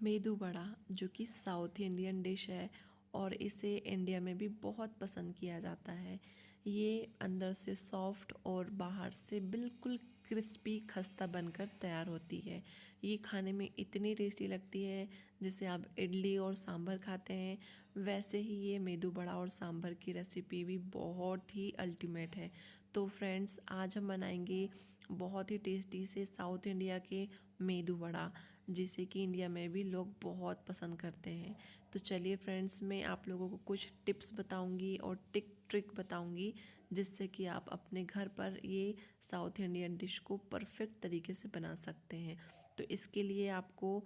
मेदू वड़ा जो कि south Indian dish है और इसे इंडिया में भी बहुत पसंद किया जाता है। ये अंदर से सॉफ्ट और बाहर से बिल्कुल क्रिस्पी खस्ता बनकर तैयार होती है। ये खाने में इतनी टेस्टी लगती है जैसे आप इडली और सांभर खाते हैं, वैसे ही ये मेदू वड़ा और सांभर की रेसिपी भी बहुत ही अल्टीमेट है। तो फ्रेंड्स, आज हम बनाएंगे बहुत ही टेस्टी से साउथ इंडिया के मेदू वड़ा, जिसे कि इंडिया में भी लोग बहुत पसंद करते हैं। तो चलिए फ्रेंड्स, मैं आप लोगों को कुछ टिप्स बताऊंगी और ट्रिक बताऊंगी जिससे कि आप अपने घर पर ये साउथ इंडियन डिश को परफेक्ट तरीके से बना सकते हैं। तो इसके लिए आपको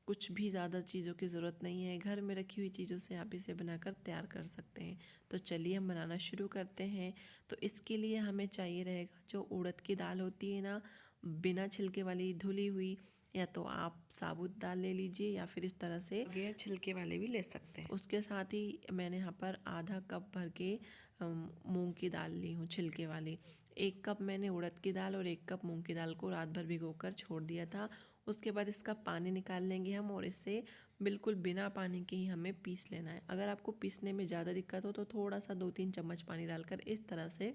कुछ भी ज़्यादा चीज़ों की ज़रूरत नहीं है, घर में रखी हुई चीज़ों से आप इसे बनाकर तैयार कर सकते हैं। तो चलिए हम बनाना शुरू करते हैं। तो इसके लिए हमें चाहिए रहेगा जो उड़द की दाल होती है ना, बिना छिलके वाली धुली हुई, या तो आप साबुत दाल ले लीजिए या फिर इस तरह से बगैर छिलके वाले भी ले सकते हैं। उसके साथ ही मैंने यहाँ पर आधा कप भर के मूंग की दाल ली हूँ छिलके वाली। 1 कप मैंने उड़द की दाल और 1 कप मूंग की दाल को रात भर भिगोकर छोड़ दिया था। उसके बाद इसका पानी निकाल लेंगे हम और इसे बिल्कुल बिना पानी के ही हमें पीस लेना है। अगर आपको पीसने में ज़्यादा दिक्कत हो तो थोड़ा सा 2-3 चम्मच पानी डालकर इस तरह से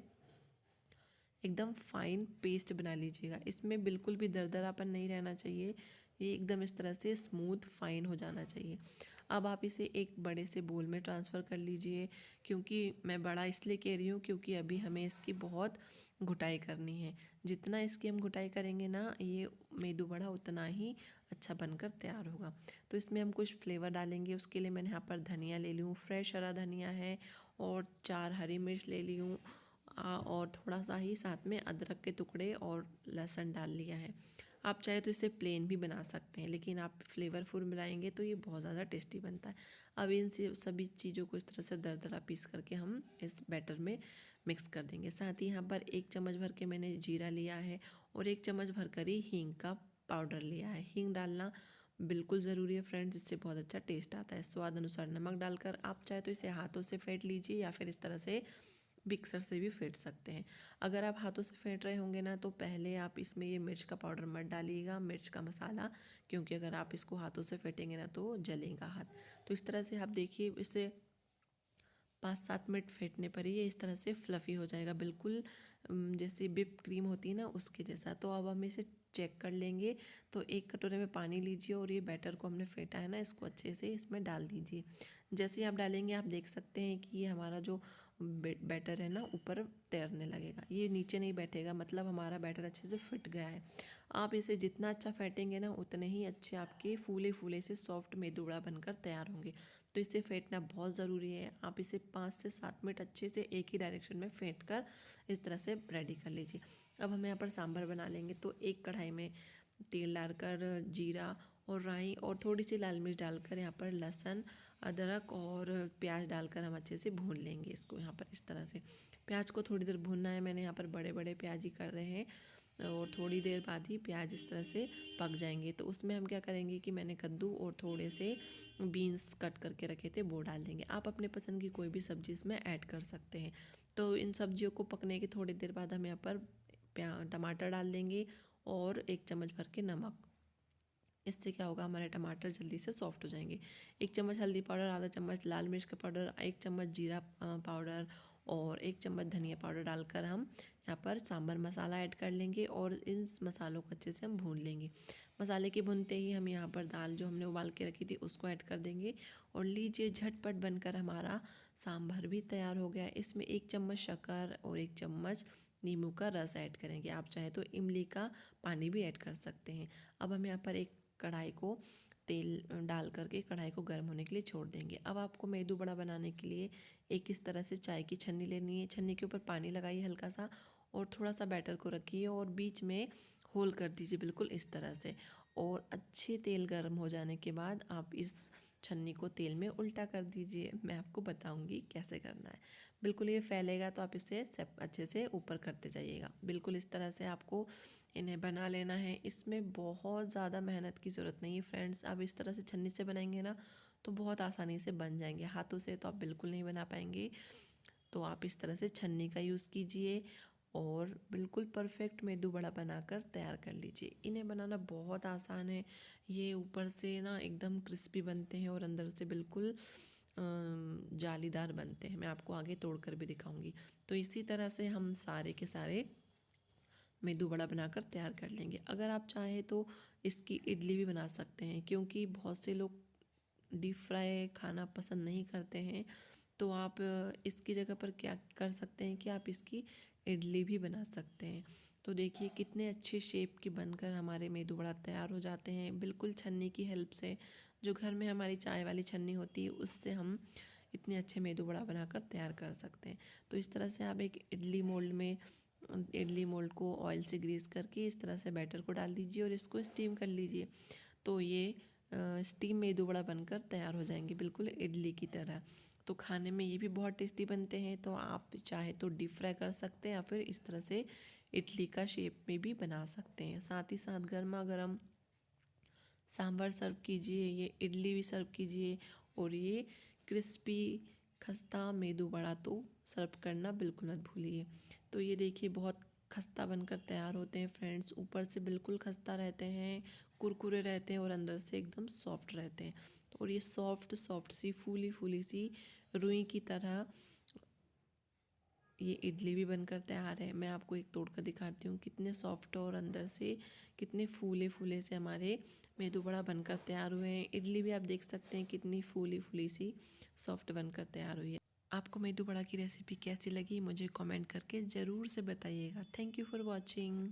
एकदम फाइन पेस्ट बना लीजिएगा। इसमें बिल्कुल भी दरदरापन नहीं रहना चाहिए, ये एकदम इस तरह से स्मूथ फाइन हो जाना चाहिए। अब आप इसे एक बड़े से बोल में ट्रांसफ़र कर लीजिए। क्योंकि मैं बड़ा इसलिए कह रही हूँ क्योंकि अभी हमें इसकी बहुत घुटाई करनी है। जितना इसकी हम घुटाई करेंगे ना, ये मेदू वड़ा उतना ही अच्छा बनकर तैयार होगा। तो इसमें हम कुछ फ्लेवर डालेंगे। उसके लिए मैंने यहाँ पर धनिया ले ली हूँ, फ्रेश हरा धनिया है, और 4 हरी मिर्च ले ली हूँ, और थोड़ा सा ही साथ में अदरक के टुकड़े और लहसुन डाल लिया है। आप चाहे तो इसे प्लेन भी बना सकते हैं, लेकिन आप फ्लेवरफुल बनाएंगे तो ये बहुत ज़्यादा टेस्टी बनता है। अब इन सभी चीज़ों को इस तरह से दरदरा पीस करके हम इस बैटर में मिक्स कर देंगे। साथ ही यहाँ पर 1 चम्मच भर के मैंने जीरा लिया है और 1 चम्मच भर कर ही हींग का पाउडर लिया है। हींग डालना बिल्कुल ज़रूरी है फ्रेंड्स, इससे बहुत अच्छा टेस्ट आता है। स्वाद अनुसार नमक डालकर आप चाहे तो इसे हाथों से फेंट लीजिए या फिर इस तरह से मिक्सर से भी फेंट सकते हैं। अगर आप हाथों से फेंट रहे होंगे ना, तो पहले आप इसमें ये मिर्च का पाउडर मत डालिएगा, मिर्च का मसाला, क्योंकि अगर आप इसको हाथों से फेंटेंगे ना तो जलेगा हाथ। तो इस तरह से आप देखिए, इसे 5-7 मिनट फेंटने पर ही ये इस तरह से फ्लफ़ी हो जाएगा, बिल्कुल जैसे विप क्रीम होती है ना उसके जैसा। तो अब हम इसे चेक कर लेंगे। तो 1 कटोरे में पानी लीजिए और ये बैटर को हमने फेंटा है ना, इसको अच्छे से इसमें डाल दीजिए। जैसे ही आप डालेंगे आप देख सकते हैं कि ये हमारा जो बैटर है ना ऊपर तैरने लगेगा, ये नीचे नहीं बैठेगा, मतलब हमारा बैटर अच्छे से फिट गया है। आप इसे जितना अच्छा फेंटेंगे ना, उतने ही अच्छे आपके फूले फूले से सॉफ्ट मेदू वड़ा बनकर तैयार होंगे। तो इसे फेंटना बहुत ज़रूरी है। आप इसे 5 से 7 मिनट अच्छे से एक ही डायरेक्शन में फेंट कर इस तरह से रेडी कर लीजिए। अब हम यहाँ पर सांभर बना लेंगे। तो एक कढ़ाई में तेल डालकर जीरा और राई और थोड़ी सी लाल मिर्च डालकर यहाँ पर लहसुन, अदरक और प्याज डालकर हम अच्छे से भून लेंगे इसको। यहाँ पर इस तरह से प्याज को थोड़ी देर भूनना है। मैंने यहाँ पर बड़े बड़े प्याज ही कर रहे हैं, और थोड़ी देर बाद ही प्याज इस तरह से पक जाएंगे। तो उसमें हम क्या करेंगे कि मैंने कद्दू और थोड़े से बीन्स कट करके रखे थे, वो डाल देंगे। आप अपने पसंद की कोई भी सब्ज़ी इसमें ऐड कर सकते हैं। तो इन सब्जियों को पकने के थोड़ी देर बाद हम यहाँ पर टमाटर डाल देंगे और 1 चम्मच भर के नमक। इससे क्या होगा, हमारे टमाटर जल्दी से सॉफ्ट हो जाएंगे। 1 चम्मच हल्दी पाउडर, आधा चम्मच लाल मिर्च का पाउडर, 1 चम्मच जीरा पाउडर और 1 चम्मच धनिया पाउडर डालकर हम यहाँ पर सांभर मसाला ऐड कर लेंगे और इन मसालों को अच्छे से हम भून लेंगे। मसाले के भूनते ही हम यहाँ पर दाल जो हमने उबाल के रखी थी उसको ऐड कर देंगे। और लीजिए, झटपट बनकर हमारा सांभर भी तैयार हो गया। इसमें 1 चम्मच शक्कर और 1 चम्मच नींबू का रस ऐड करेंगे। आप चाहे तो इमली का पानी भी ऐड कर सकते हैं। अब हम यहाँ पर एक कढ़ाई को तेल डाल करके कढ़ाई को गर्म होने के लिए छोड़ देंगे। अब आपको मेदू वड़ा बनाने के लिए एक इस तरह से चाय की छन्नी लेनी है। छन्नी के ऊपर पानी लगाइए हल्का सा और थोड़ा सा बैटर को रखिए और बीच में होल कर दीजिए बिल्कुल इस तरह से। और अच्छे तेल गर्म हो जाने के बाद आप इस छन्नी को तेल में उल्टा कर दीजिए। मैं आपको बताऊंगी कैसे करना है। बिल्कुल ये फैलेगा तो आप इसे अच्छे से ऊपर करते जाइएगा। बिल्कुल इस तरह से आपको इन्हें बना लेना है। इसमें बहुत ज़्यादा मेहनत की ज़रूरत नहीं है फ्रेंड्स। आप इस तरह से छन्नी से बनाएंगे ना तो बहुत आसानी से बन जाएंगे। हाथों से तो आप बिल्कुल नहीं बना पाएंगे। तो आप इस तरह से छन्नी का यूज़ कीजिए और बिल्कुल परफेक्ट मेदू वड़ा बनाकर तैयार कर लीजिए। इन्हें बनाना बहुत आसान है। ये ऊपर से ना एकदम क्रिस्पी बनते हैं और अंदर से बिल्कुल जालीदार बनते हैं। मैं आपको आगे तोड़कर भी दिखाऊंगी। तो इसी तरह से हम सारे के सारे मेदू वड़ा बनाकर तैयार कर लेंगे। अगर आप चाहें तो इसकी इडली भी बना सकते हैं, क्योंकि बहुत से लोग डीप फ्राई खाना पसंद नहीं करते हैं। तो आप इसकी जगह पर क्या कर सकते हैं कि आप इसकी इडली भी बना सकते हैं। तो देखिए कितने अच्छे शेप के बनकर हमारे मेदू वड़ा तैयार हो जाते हैं, बिल्कुल छन्नी की हेल्प से। जो घर में हमारी चाय वाली छन्नी होती है उससे हम इतने अच्छे मेदू वड़ा बनाकर तैयार कर सकते हैं। तो इस तरह से आप एक इडली मोल्ड को ऑयल से ग्रीस करके इस तरह से बैटर को डाल दीजिए और इसको स्टीम कर लीजिए। तो ये स्टीम मेदू वड़ा बनकर तैयार हो जाएंगे, बिल्कुल इडली की तरह। तो खाने में ये भी बहुत टेस्टी बनते हैं। तो आप चाहे तो डीप फ्राई कर सकते हैं या फिर इस तरह से इडली का शेप में भी बना सकते हैं। साथ ही साथ गर्मा गर्म सांभर सर्व कीजिए, ये इडली भी सर्व कीजिए और ये क्रिस्पी खस्ता मेदू वड़ा तो सर्व करना बिल्कुल मत भूलिए। तो ये देखिए बहुत खस्ता बनकर तैयार होते हैं फ्रेंड्स। ऊपर से बिल्कुल खस्ता रहते हैं, कुरकुरे रहते हैं और अंदर से एकदम सॉफ्ट रहते हैं। और ये सॉफ्ट सॉफ्ट सी फूली फूली सी रुई की तरह ये इडली भी बनकर तैयार है। मैं आपको एक तोड़ कर दिखाती हूँ कितने सॉफ्ट और अंदर से कितने फूले फूले से हमारे मेदू वड़ा बनकर तैयार हुए हैं। इडली भी आप देख सकते हैं कितनी फूली फूली सी सॉफ्ट बनकर तैयार हुई है। आपको मेदू वड़ा की रेसिपी कैसी लगी मुझे कमेंट करके ज़रूर से बताइएगा। Thank you for watching.